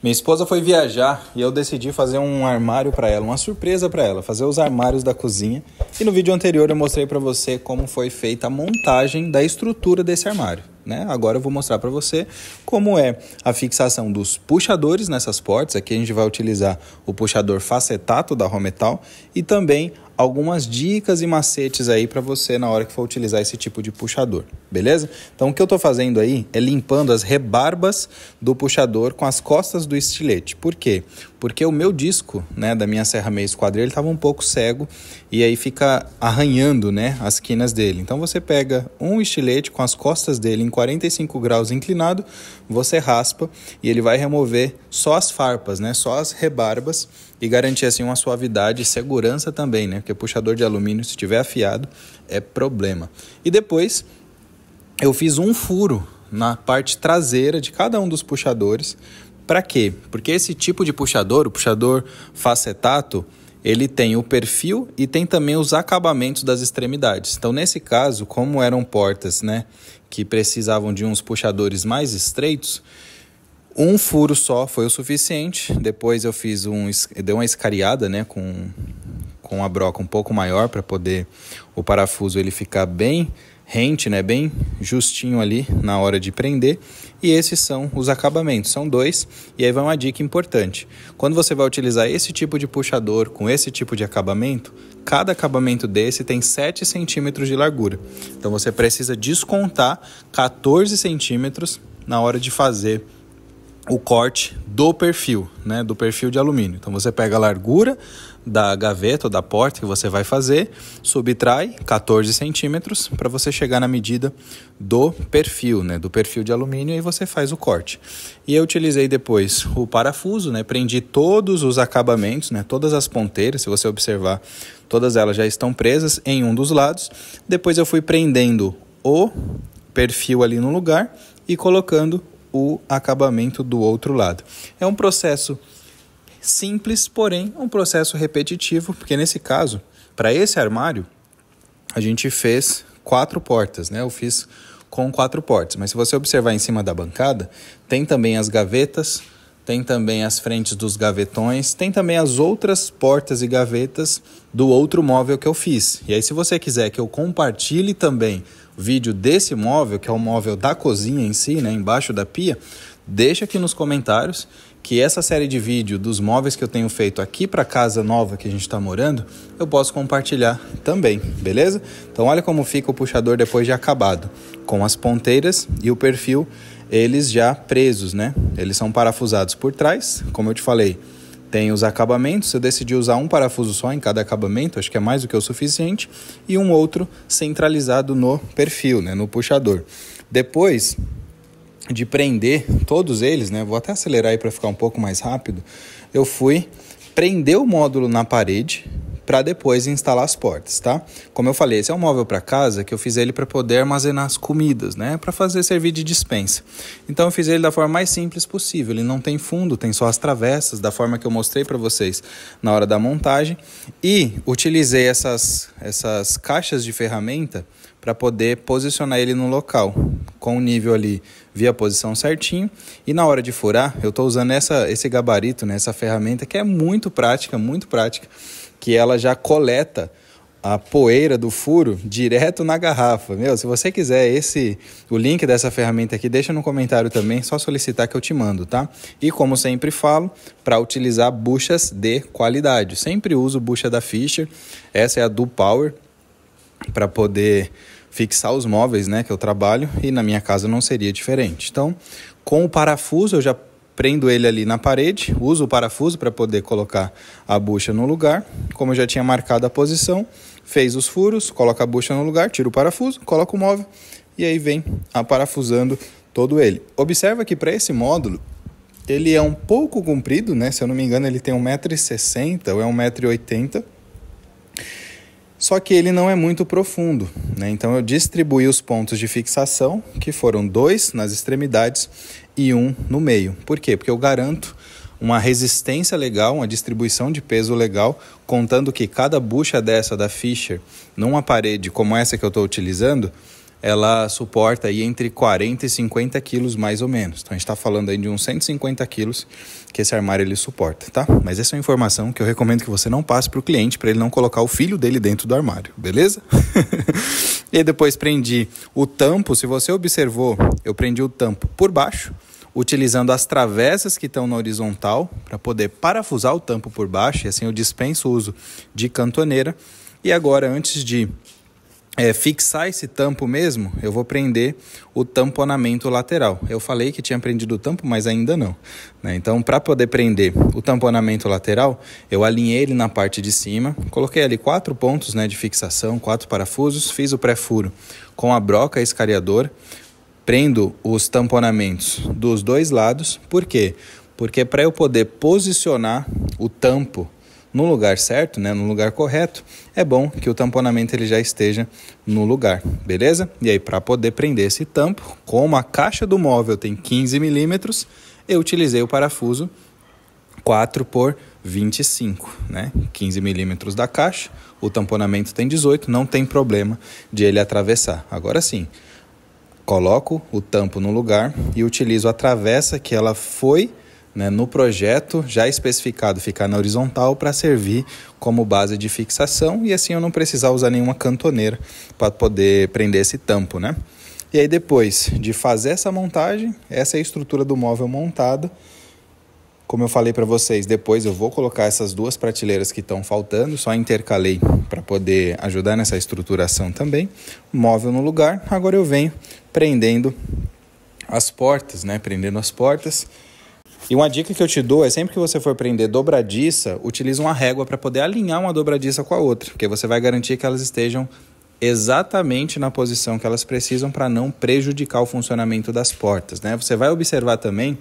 Minha esposa foi viajar e eu decidi fazer um armário para ela, uma surpresa para ela, fazer os armários da cozinha. E no vídeo anterior eu mostrei para você como foi feita a montagem da estrutura desse armário, né? Agora eu vou mostrar para você como é a fixação dos puxadores nessas portas. Aqui a gente vai utilizar o puxador facetato da Rometal e também algumas dicas e macetes aí para você na hora que for utilizar esse tipo de puxador, beleza? Então o que eu estou fazendo aí é limpando as rebarbas do puxador com as costas do estilete. Por quê? Porque o meu disco, né, da minha serra meia esquadrilha, ele estava um pouco cego e aí fica arranhando, né, as quinas dele. Então você pega um estilete com as costas dele em 45 graus inclinado, você raspa e ele vai remover só as farpas, né, só as rebarbas e garantir assim uma suavidade e segurança também, né, porque puxador de alumínio, se estiver afiado, é problema. E depois eu fiz um furo na parte traseira de cada um dos puxadores. Para quê? Porque esse tipo de puxador, o puxador facetato, ele tem o perfil e tem também os acabamentos das extremidades. Então, nesse caso, como eram portas, né, que precisavam de uns puxadores mais estreitos, um furo só foi o suficiente. Depois eu dei uma escariada, né, com a broca um pouco maior para poder o parafuso ele ficar bem rente, né, bem justinho ali na hora de prender. E esses são os acabamentos, são dois. E aí vai uma dica importante: quando você vai utilizar esse tipo de puxador com esse tipo de acabamento, cada acabamento desse tem 7 centímetros de largura. Então você precisa descontar 14 centímetros na hora de fazer o corte do perfil, né, do perfil de alumínio. Então você pega a largura da gaveta ou da porta que você vai fazer, subtrai 14 centímetros para você chegar na medida do perfil, né, do perfil de alumínio, e você faz o corte. E eu utilizei depois o parafuso, né, prendi todos os acabamentos, né, todas as ponteiras, se você observar, todas elas já estão presas em um dos lados. Depois eu fui prendendo o perfil ali no lugar e colocando o acabamento do outro lado. É um processo simples, porém um processo repetitivo, porque nesse caso, para esse armário, a gente fez 4 portas, né? Eu fiz com 4 portas, mas se você observar em cima da bancada, tem também as gavetas, tem também as frentes dos gavetões, tem também as outras portas e gavetas do outro móvel que eu fiz. E aí, se você quiser que eu compartilhe também o vídeo desse móvel, que é o móvel da cozinha em si, né, embaixo da pia, deixa aqui nos comentários que essa série de vídeo dos móveis que eu tenho feito aqui para a casa nova que a gente está morando, eu posso compartilhar também, beleza? Então olha como fica o puxador depois de acabado, com as ponteiras e o perfil, eles já presos, né? Eles são parafusados por trás, como eu te falei, tem os acabamentos. Eu decidi usar um parafuso só em cada acabamento, acho que é mais do que o suficiente, e um outro centralizado no perfil, né, no puxador. Depois de prender todos eles, né, vou até acelerar aí para ficar um pouco mais rápido, eu fui prender o módulo na parede para depois instalar as portas, tá? Como eu falei, esse é um móvel para casa que eu fiz ele para poder armazenar as comidas, né? Para fazer servir de despensa. Então eu fiz ele da forma mais simples possível. Ele não tem fundo, tem só as travessas, da forma que eu mostrei para vocês na hora da montagem. E utilizei essas caixas de ferramenta para poder posicionar ele no local, com o nível ali, via a posição certinho. E na hora de furar, eu estou usando esse gabarito, né? Essa ferramenta que é muito prática, que ela já coleta a poeira do furo direto na garrafa. Meu, se você quiser o link dessa ferramenta aqui, deixa no comentário também, só solicitar que eu te mando, tá? E como sempre falo, para utilizar buchas de qualidade. Sempre uso bucha da Fisher, essa é a Dual Power, para poder fixar os móveis, né, que eu trabalho, e na minha casa não seria diferente. Então, com o parafuso eu já prendo ele ali na parede, uso o parafuso para poder colocar a bucha no lugar. Como eu já tinha marcado a posição, fez os furos, coloca a bucha no lugar, tira o parafuso, coloca o móvel e aí vem aparafusando todo ele. Observa que para esse módulo, ele é um pouco comprido, né? Se eu não me engano, ele tem 1,60 m ou é 1,80 m. Só que ele não é muito profundo, né? Então eu distribuí os pontos de fixação, que foram 2 nas extremidades e 1 no meio. Por quê? Porque eu garanto uma resistência legal, uma distribuição de peso legal, contando que cada bucha dessa da Fisher, numa parede como essa que eu estou utilizando, ela suporta aí entre 40 e 50 quilos mais ou menos. Então a gente está falando aí de uns 150 quilos que esse armário ele suporta, tá? Mas essa é uma informação que eu recomendo que você não passe para o cliente, para ele não colocar o filho dele dentro do armário, beleza? E depois prendi o tampo. Se você observou, eu prendi o tampo por baixo, utilizando as travessas que estão na horizontal para poder parafusar o tampo por baixo, e assim eu dispenso o uso de cantoneira. E agora, antes de fixar esse tampo mesmo, eu vou prender o tamponamento lateral. Eu falei que tinha prendido o tampo, mas ainda não, né? Então, para poder prender o tamponamento lateral, eu alinhei ele na parte de cima, coloquei ali 4 pontos, né, de fixação, 4 parafusos, fiz o pré-furo com a broca escariadora, prendo os tamponamentos dos dois lados. Por quê? Porque para eu poder posicionar o tampo no lugar certo, né, no lugar correto, é bom que o tamponamento ele já esteja no lugar, beleza? E aí, para poder prender esse tampo, como a caixa do móvel tem 15 milímetros, eu utilizei o parafuso 4 por 25, né? 15 milímetros da caixa, o tamponamento tem 18, não tem problema de ele atravessar. Agora sim, coloco o tampo no lugar e utilizo a travessa que ela foi, né, no projeto já especificado ficar na horizontal para servir como base de fixação, e assim eu não precisar usar nenhuma cantoneira para poder prender esse tampo, né? E aí, depois de fazer essa montagem, essa é a estrutura do móvel montada. Como eu falei para vocês, depois eu vou colocar essas 2 prateleiras que estão faltando, só intercalei para poder ajudar nessa estruturação também. Móvel no lugar, agora eu venho prendendo as portas, né? Prendendo as portas. E uma dica que eu te dou é, sempre que você for prender dobradiça, utilize uma régua para poder alinhar uma dobradiça com a outra, porque você vai garantir que elas estejam exatamente na posição que elas precisam para não prejudicar o funcionamento das portas, né? Você vai observar também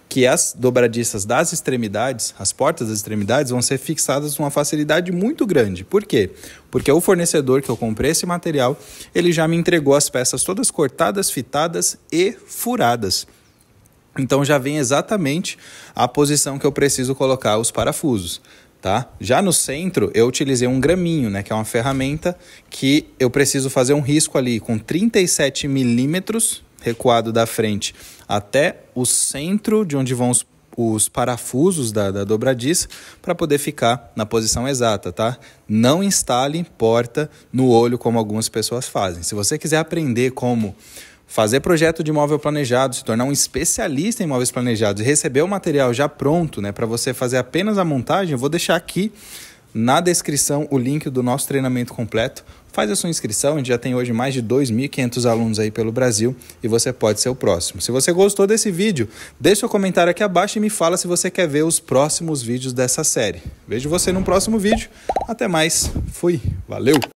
que as dobradiças das extremidades, as portas das extremidades, vão ser fixadas com uma facilidade muito grande. Por quê? Porque o fornecedor que eu comprei esse material, ele já me entregou as peças todas cortadas, fitadas e furadas. Então já vem exatamente a posição que eu preciso colocar os parafusos, tá? Já no centro eu utilizei um graminho, né, que é uma ferramenta que eu preciso fazer um risco ali com 37 milímetros recuado da frente até o centro de onde vão os parafusos da dobradiça, para poder ficar na posição exata, tá? Não instale porta no olho como algumas pessoas fazem. Se você quiser aprender como fazer projeto de móvel planejado, se tornar um especialista em móveis planejados e receber o material já pronto, né, para você fazer apenas a montagem, eu vou deixar aqui na descrição o link do nosso treinamento completo. Faz a sua inscrição, a gente já tem hoje mais de 2.500 alunos aí pelo Brasil e você pode ser o próximo. Se você gostou desse vídeo, deixa seu comentário aqui abaixo e me fala se você quer ver os próximos vídeos dessa série. Vejo você no próximo vídeo. Até mais. Fui. Valeu!